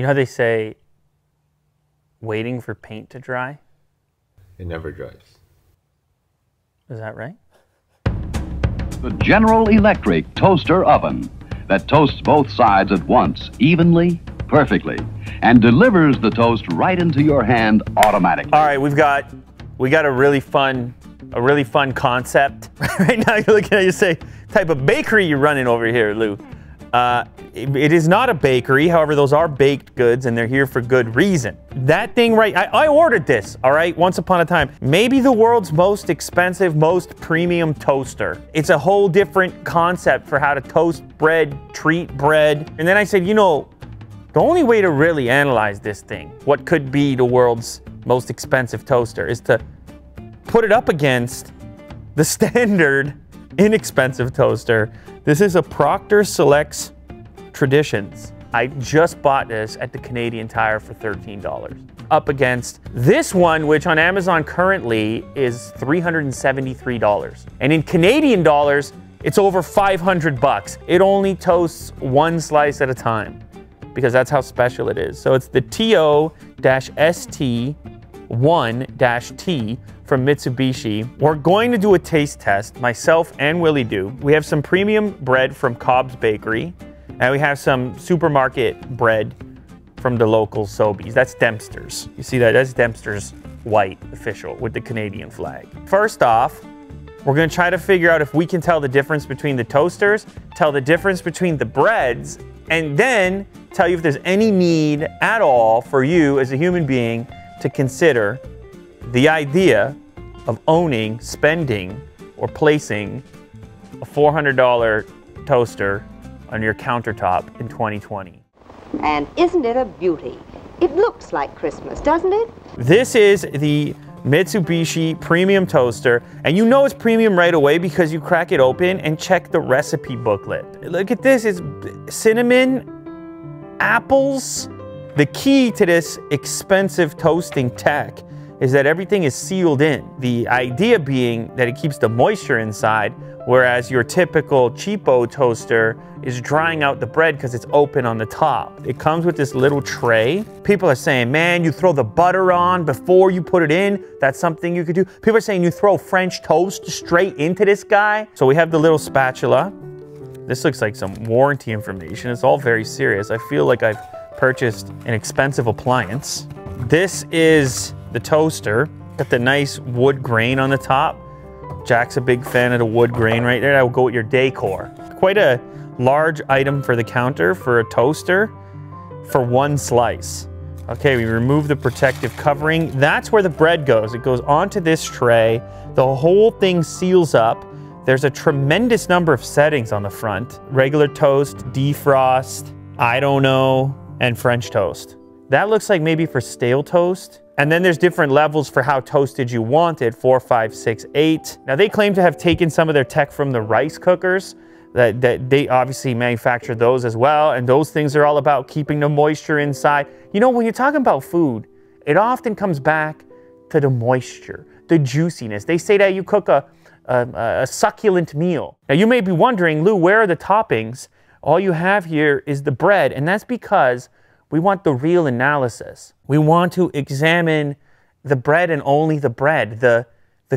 You know how they say, waiting for paint to dry? It never dries. Is that right? The General Electric toaster oven that toasts both sides at once, evenly, perfectly, and delivers the toast right into your hand automatically. All right, we got a really fun concept. Right now you're looking at, you say, type of bakery you're running over here, Lou. It is not a bakery, however, those are baked goods and they're here for good reason. That thing right, I ordered this, all right, once upon a time. Maybe the world's most expensive, most premium toaster. It's a whole different concept for how to toast bread, treat bread. And then I said, you know, the only way to really analyze this thing, what could be the world's most expensive toaster, is to put it up against the standard inexpensive toaster. This is a Procter Selects Traditions. I just bought this at the Canadian Tire for $13. Up against this one, which on Amazon currently is $373. And in Canadian dollars, it's over 500 bucks. It only toasts one slice at a time because that's how special it is. So it's the TO-ST1-T from Mitsubishi. We're going to do a taste test, myself and Willie do. We have some premium bread from Cobb's Bakery, and we have some supermarket bread from the local Sobeys. That's Dempster's. You see that? That's Dempster's white official with the Canadian flag. First off, we're gonna try to figure out if we can tell the difference between the toasters, tell the difference between the breads, and then tell you if there's any need at all for you as a human being to consider the idea of owning, spending, or placing a $400 toaster on your countertop in 2020. And isn't it a beauty? It looks like Christmas, doesn't it? This is the Mitsubishi Premium Toaster, and you know it's premium right away because you crack it open and check the recipe booklet. Look at this, it's cinnamon, apples. The key to this expensive toasting tech is that everything is sealed in. The idea being that it keeps the moisture inside, whereas your typical cheapo toaster is drying out the bread because it's open on the top. It comes with this little tray. People are saying, man, you throw the butter on before you put it in. That's something you could do. People are saying you throw French toast straight into this guy. So we have the little spatula. This looks like some warranty information. It's all very serious. I feel like I've purchased an expensive appliance. This is the toaster. Got the nice wood grain on the top. Jack's a big fan of the wood grain right there. That will go with your decor. Quite a large item for the counter for a toaster for one slice. Okay, we remove the protective covering. That's where the bread goes. It goes onto this tray. The whole thing seals up. There's a tremendous number of settings on the front. Regular toast, defrost, I don't know, and French toast. That looks like maybe for stale toast. And then there's different levels for how toasted you want it, 4, 5, 6, 8. Now they claim to have taken some of their tech from the rice cookers, that they obviously manufacture those as well. And those things are all about keeping the moisture inside. You know, when you're talking about food, it often comes back to the moisture, the juiciness. They say that you cook a succulent meal. Now you may be wondering, Lou, where are the toppings? All you have here is the bread, and that's because we want the real analysis. We want to examine the bread and only the bread, the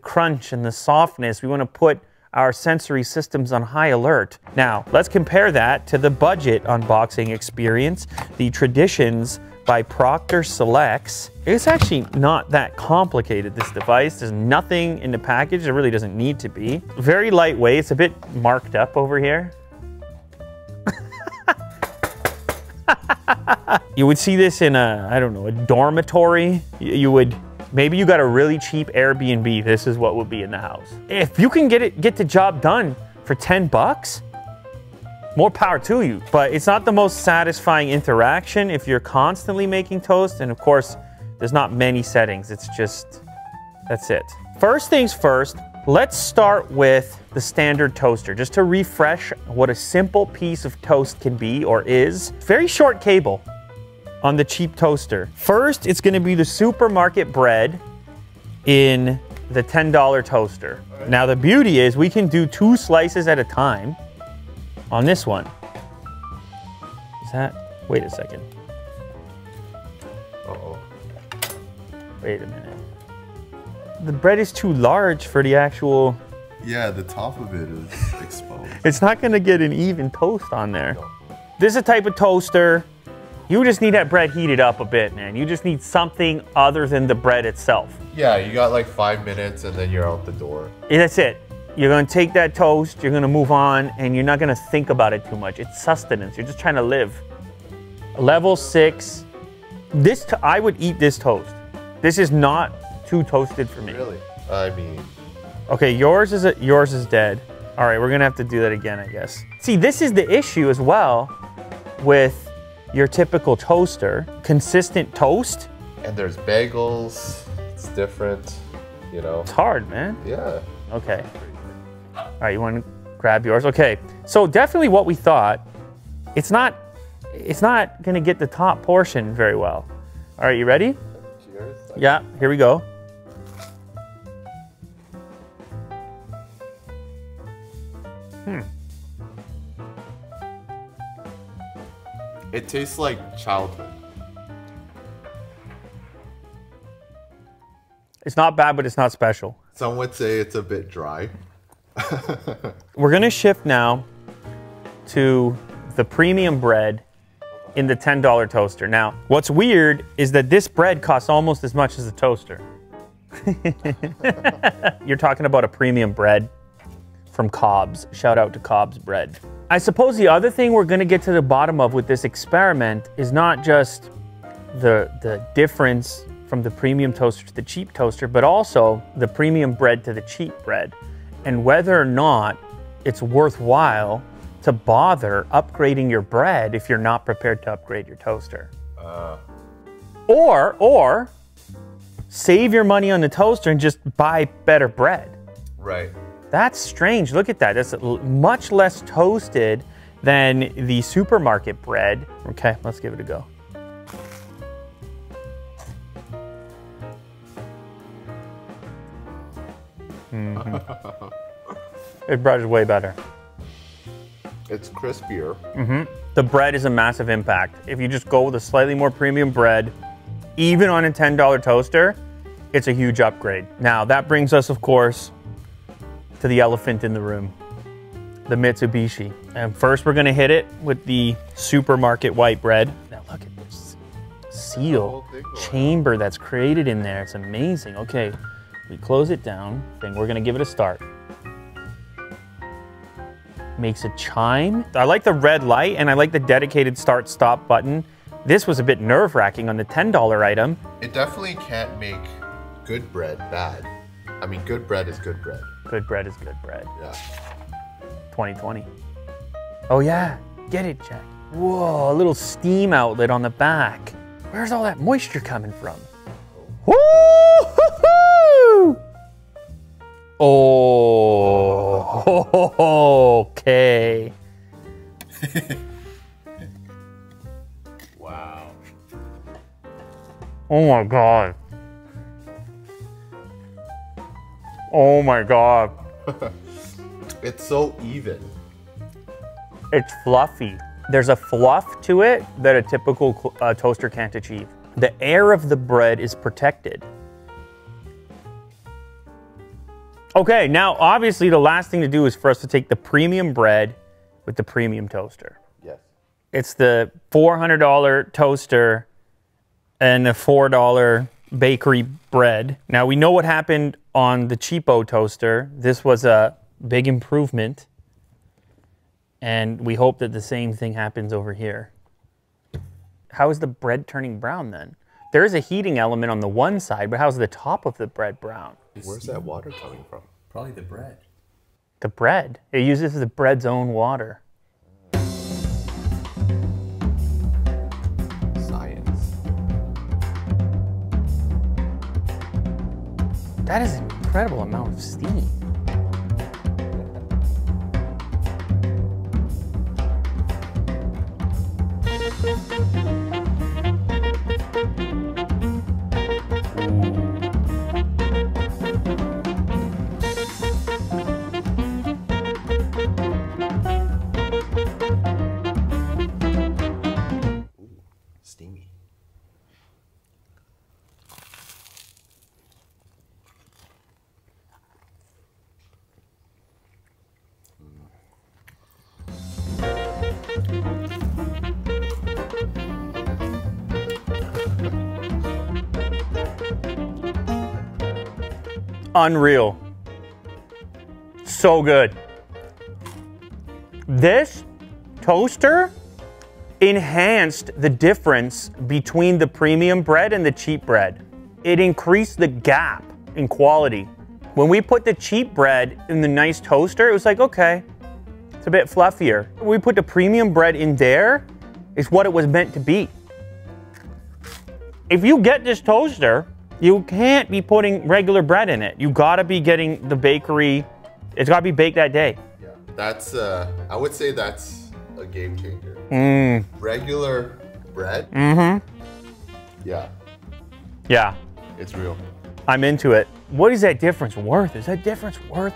crunch and the softness. We want to put our sensory systems on high alert. Now, let's compare that to the budget unboxing experience, the Traditions by Procter Selects. It's actually not that complicated, this device. There's nothing in the package. It really doesn't need to be. Very lightweight. It's a bit marked up over here. You would see this in a, I don't know, a dormitory. Maybe you got a really cheap Airbnb. This is what would be in the house. If you can get the job done for 10 bucks, more power to you. But it's not the most satisfying interaction if you're constantly making toast. And of course, there's not many settings. It's just, that's it. First things first, let's start with the standard toaster, just to refresh what a simple piece of toast can be or is. Very short cable on the cheap toaster. First, it's gonna be the supermarket bread in the $10 toaster. Now the beauty is we can do 2 slices at a time on this one. Is that, wait a second. Wait a minute. The bread is too large for the actual... Yeah, the top of it is exposed. It's not gonna get an even toast on there. No. This is a type of toaster, you just need that bread heated up a bit, man. You just need something other than the bread itself. Yeah, you got like 5 minutes and then you're out the door. And that's it. You're gonna take that toast, you're gonna move on, and you're not gonna think about it too much. It's sustenance, you're just trying to live. Level 6. I would eat this toast. This is not too toasted for me. Really? I mean... Okay, yours is dead. All right, we're gonna have to do that again, I guess. See, this is the issue as well with your typical toaster. Consistent toast. And there's bagels, it's different, you know. It's hard, man. Yeah. Okay. All right, you wanna grab yours? Okay, so definitely what we thought, it's not gonna get the top portion very well. All right, you ready? Cheers. Yeah, here we go. It tastes like childhood. It's not bad, but it's not special. Some would say it's a bit dry. We're gonna shift now to the premium bread in the $10 toaster. Now, what's weird is that this bread costs almost as much as a toaster. You're talking about a premium bread from Cobb's. Shout out to Cobb's bread. I suppose the other thing we're gonna get to the bottom of with this experiment is not just the difference from the premium toaster to the cheap toaster, but also the premium bread to the cheap bread, and whether or not it's worthwhile to bother upgrading your bread if you're not prepared to upgrade your toaster. Or save your money on the toaster and just buy better bread. Right. That's strange. Look at that. That's much less toasted than the supermarket bread. Okay, let's give it a go. This bread is way better. It's crispier. The bread is a massive impact. If you just go with a slightly more premium bread, even on a $10 toaster, it's a huge upgrade. Now, that brings us, of course, to the elephant in the room, the Mitsubishi. And first we're gonna hit it with the supermarket white bread. Now look at this seal chamber that's created in there. It's amazing. Okay, we close it down, then we're gonna give it a start. Makes a chime. I like the red light and I like the dedicated start-stop button. This was a bit nerve-wracking on the $10 item. It definitely can't make good bread bad. I mean, good bread is good bread. Good bread is good bread. Yeah. 2020. Oh yeah, get it, Jack. Whoa, a little steam outlet on the back. Where's all that moisture coming from? Woo-hoo-hoo! Oh, okay. Wow. Oh my God. Oh my God. It's so even. It's fluffy. There's a fluff to it that a typical toaster can't achieve. The air of the bread is protected. Okay, now obviously the last thing to do is for us to take the premium bread with the premium toaster. Yes. It's the $400 toaster and the $4 bakery bread. Now we know what happened on the cheapo toaster. This was a big improvement. And we hope that the same thing happens over here. How is the bread turning brown then? There is a heating element on the one side, but how's the top of the bread brown? Where's that water coming from? Probably the bread. The bread. It uses the bread's own water. Science. That is an incredible amount of steam. Steamy. Unreal. So good. This toaster enhanced the difference between the premium bread and the cheap bread. It increased the gap in quality. When we put the cheap bread in the nice toaster, it was like, okay, it's a bit fluffier. When we put the premium bread in there, it's what it was meant to be. If you get this toaster, you can't be putting regular bread in it. You gotta be getting the bakery, it's gotta be baked that day. Yeah, that's, I would say that's a game changer. Regular bread? Yeah. Yeah. It's real. I'm into it. What is that difference worth? Is that difference worth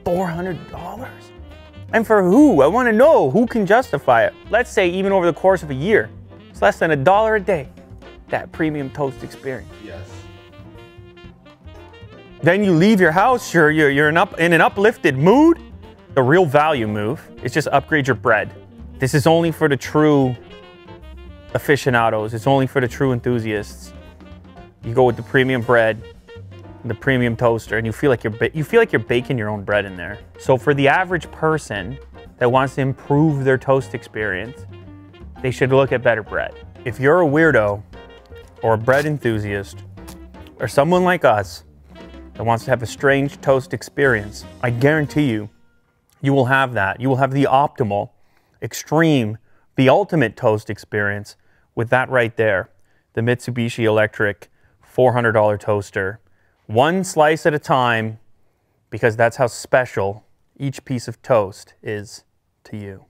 $400? And for who? I want to know who can justify it. Let's say even over the course of a year, it's less than $1 a day. That premium toast experience. Yes. Then you leave your house, you're in an uplifted mood. The real value move is just upgrade your bread. This is only for the true aficionados. It's only for the true enthusiasts. You go with the premium bread, the premium toaster, and you feel like you're baking your own bread in there. So for the average person that wants to improve their toast experience, they should look at better bread. If you're a weirdo or a bread enthusiast or someone like us that wants to have a strange toast experience, I guarantee you, you will have that. You will have the optimal, extreme, the ultimate toast experience with that right there. The Mitsubishi Electric $400 toaster. One slice at a time, because that's how special each piece of toast is to you.